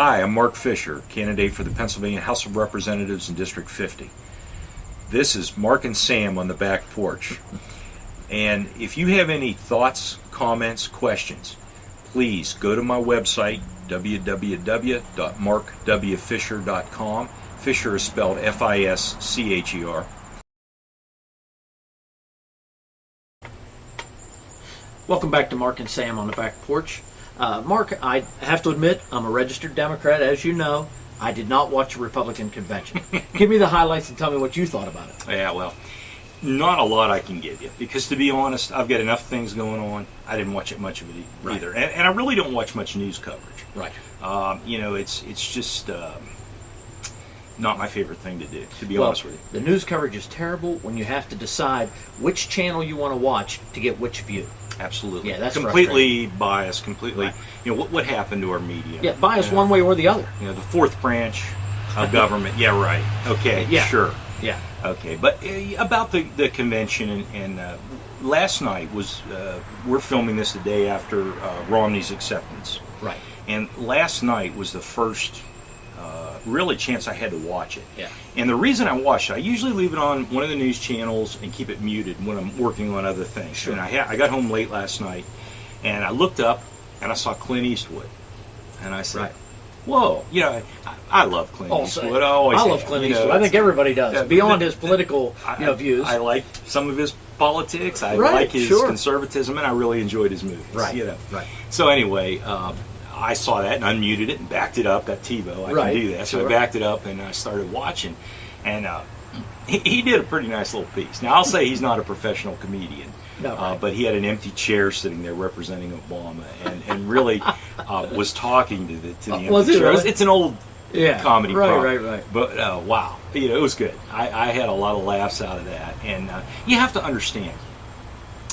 Hi, I'm Mark Fischer, candidate for the Pennsylvania House of Representatives in District 50. This is Mark and Sam on the back porch. And if you have any thoughts, comments, questions, please go to my website, www.markwfischer.com. Fischer is spelled F-I-S-C-H-E-R. Welcome back to Mark and Sam on the back porch. Mark, I have to admit, I'm a registered Democrat, as you know. I did not watch a Republican convention. Give me the highlights and tell me what you thought about it. Yeah, well, not a lot I can give you, because to be honest, I've got enough things going on. I didn't watch it much of it either. Right. And I really don't watch much news coverage. Right. It's just not my favorite thing to do, to be honest with you. The news coverage is terrible when you have to decide which channel you want to watch to get which view. Absolutely. Yeah, that's completely biased, completely. Right. What happened to our media? Yeah, biased one way or the other. The fourth branch of government. Yeah, right. Okay, Yeah. sure. Yeah. Okay, but about the convention and last night was, we're filming this the day after Romney's acceptance. Right. And last night was the first really chance I had to watch it. Yeah. And the reason I watched it, I usually leave it on one of the news channels and keep it muted when I'm working on other things. Sure. And I got home late last night, and I looked up and I saw Clint Eastwood, and I said, Right. "Whoa, I love Clint Eastwood. I love Clint Eastwood. I think everybody does. Beyond his political views. I like some of his politics. I Right, like his sure. conservatism, and I really enjoyed his movies. Right. Right. So anyway, I saw that and unmuted it and backed it up. That TiVo, I Right, can do that. So sure. I backed it up and I started watching, and he did a pretty nice little piece. Now I'll say he's not a professional comedian. No, right. But he had an empty chair sitting there representing Obama, and really was talking to the empty was it chair. really? It's an old comedy prop. Right. But wow, it was good. I had a lot of laughs out of that, and you have to understand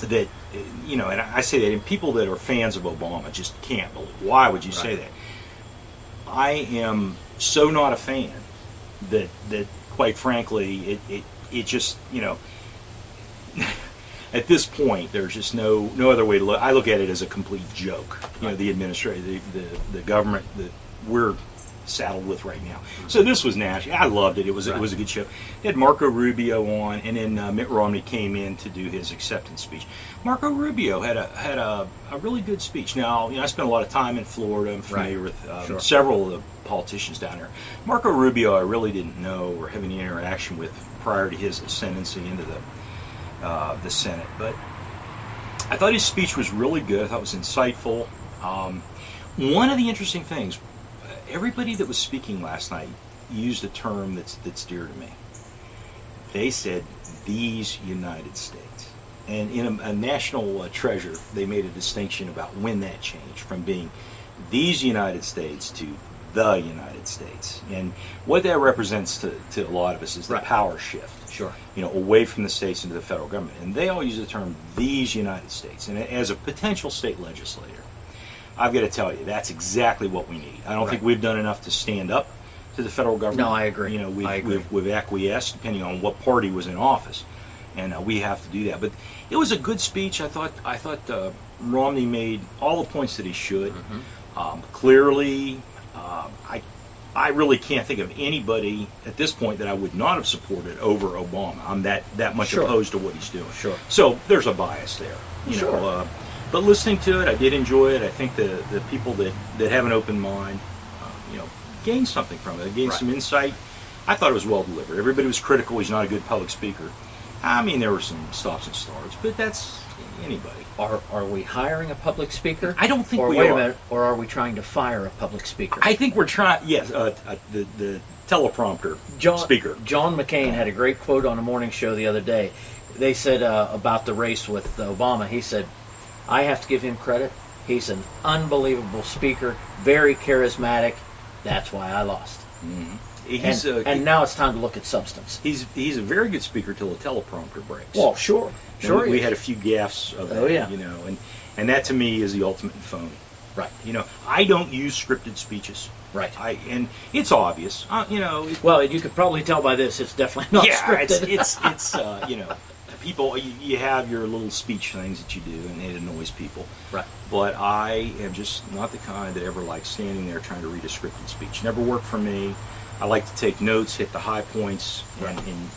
that, and I say that, and people that are fans of Obama just can't believe. Why would you say that? I am so not a fan that quite frankly, it just, at this point, there's just no other way to look. I look at it as a complete joke. The administration, the government that we're saddled with right now. So this was national. I loved it. It was a good show. It had Marco Rubio on, and then Mitt Romney came in to do his acceptance speech. Marco Rubio had a really good speech. Now, I spent a lot of time in Florida. I'm familiar with several of the politicians down there. Marco Rubio, I really didn't know or have any interaction with prior to his ascendancy into the Senate, but I thought his speech was really good. I thought it was insightful. One of the interesting things, everybody that was speaking last night used a term that's dear to me. They said, "these United States." And in a national treasure, they made a distinction about when that changed from being these United States to the United States. And what that represents to a lot of us is the power shift. Sure. Away from the states into the federal government. And they all use the term these United States. And as a potential state legislator, I've got to tell you, that's exactly what we need. I don't think we've done enough to stand up to the federal government. No, I agree. We've acquiesced, depending on what party was in office, and we have to do that. But it was a good speech. I thought Romney made all the points that he should. Clearly, I really can't think of anybody at this point that I would not have supported over Obama. I'm that much opposed to what he's doing. Sure. So there's a bias there. But listening to it, I did enjoy it. I think the people that have an open mind, gained something from it. They gained some insight. I thought it was well delivered. Everybody was critical. He's not a good public speaker. I mean, there were some stops and starts, but that's anybody. Are we hiring a public speaker? I don't think we wait are. a minute. Or are we trying to fire a public speaker? I think we're trying. Yes, the teleprompter speaker. John McCain had a great quote on a morning show the other day. They said about the race with Obama. He said, "I have to give him credit. He's an unbelievable speaker, very charismatic. That's why I lost." Mm-hmm. And now it's time to look at substance. He's a very good speaker till the teleprompter breaks. Well, sure. We had a few gaffes of that, and that to me is the ultimate in phony. Right. I don't use scripted speeches. Right. And it's obvious. Well, you could probably tell by this, it's definitely not scripted. it's people, you have your little speech things that you do, and it annoys people. Right. But I am just not the kind that ever likes standing there trying to read a scripted speech. Never worked for me. I like to take notes, hit the high points, and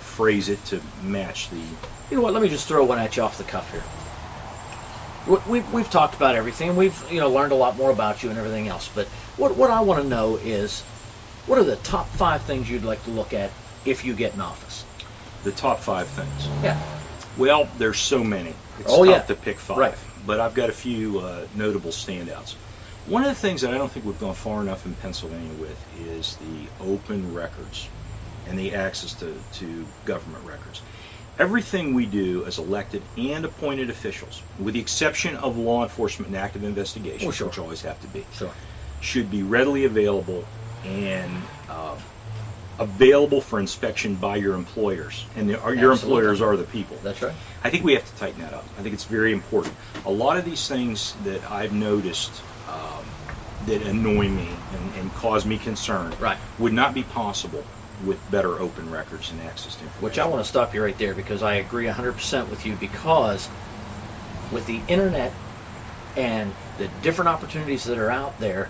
phrase it to match the. You know what? Let me just throw one at you off the cuff here. We've talked about everything. We've learned a lot more about you and everything else. But what I want to know is, what are the top 5 things you'd like to look at if you get in office? The top 5 things. Yeah. Well, there's so many. It's tough to pick 5. Right. But I've got a few notable standouts. One of the things that I don't think we've gone far enough in Pennsylvania with is the open records and the access to government records. Everything we do as elected and appointed officials, with the exception of law enforcement and active investigations, which always have to be, should be readily available and available for inspection by your employers. And your employers are the people. That's right. I think we have to tighten that up. I think it's very important. A lot of these things that I've noticed that annoy me and cause me concern would not be possible with better open records and access to information. Which I want to stop you right there, because I agree 100% with you, because with the internet and the different opportunities that are out there,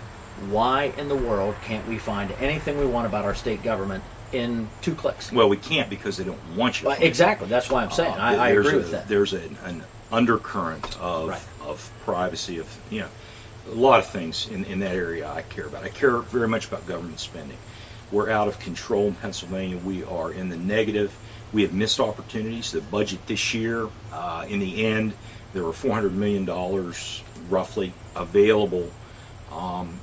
why in the world can't we find anything we want about our state government in 2 clicks? Well, we can't, because they don't want you. Well, exactly. That's why I'm saying. I agree with that. There's an undercurrent of privacy, of a lot of things in that area I care about. I care very much about government spending. We're out of control in Pennsylvania. We are in the negative. We have missed opportunities. The budget this year, in the end, there were $400 million roughly available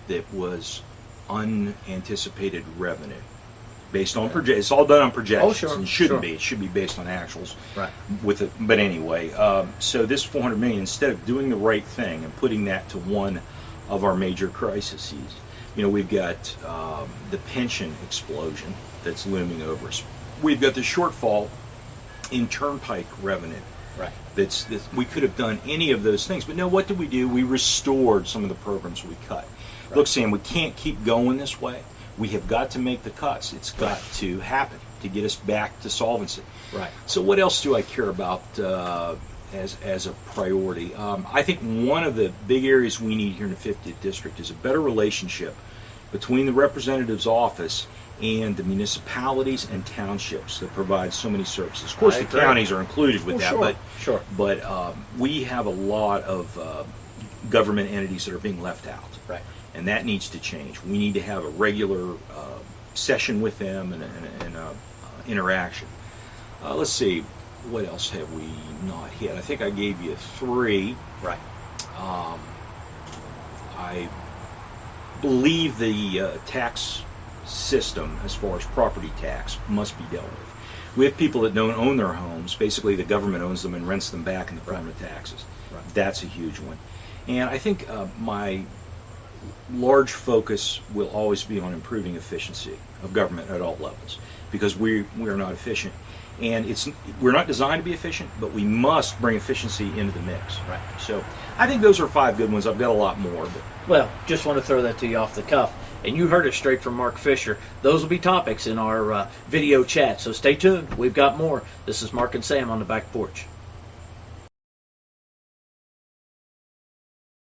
that was unanticipated revenue based on it's all done on projections. And shouldn't be. It should be based on actuals. Right. But anyway, so this $400 million, instead of doing the right thing and putting that to one of our major crises, we've got the pension explosion that's looming over us. We've got the shortfall in turnpike revenue. Right. That's we could have done any of those things, but no. What did we do? We restored some of the programs we cut. Right. Look, Sam, we can't keep going this way. We have got to make the cuts. It's got to happen to get us back to solvency. Right. So what else do I care about as a priority? I think one of the big areas we need here in the 50th District is a better relationship between the representative's office and the municipalities and townships that provide so many services. Of course, the counties are included with that, but we have a lot of government entities that are being left out. Right. And that needs to change. We need to have a regular session with them and interaction. Let's see, what else have we not hit? I think I gave you 3. Right. I believe the tax system, as far as property tax, must be dealt with. We have people that don't own their homes. Basically, the government owns them and rents them back in the form of taxes. Right. That's a huge one. And I think my large focus will always be on improving efficiency of government at all levels, because we are not efficient. And we're not designed to be efficient, but we must bring efficiency into the mix. Right. So I think those are 5 good ones. I've got a lot more. But. Well, just want to throw that to you off the cuff. And you heard it straight from Mark Fischer. Those will be topics in our video chat, so stay tuned. We've got more. This is Mark and Sam on the Back Porch.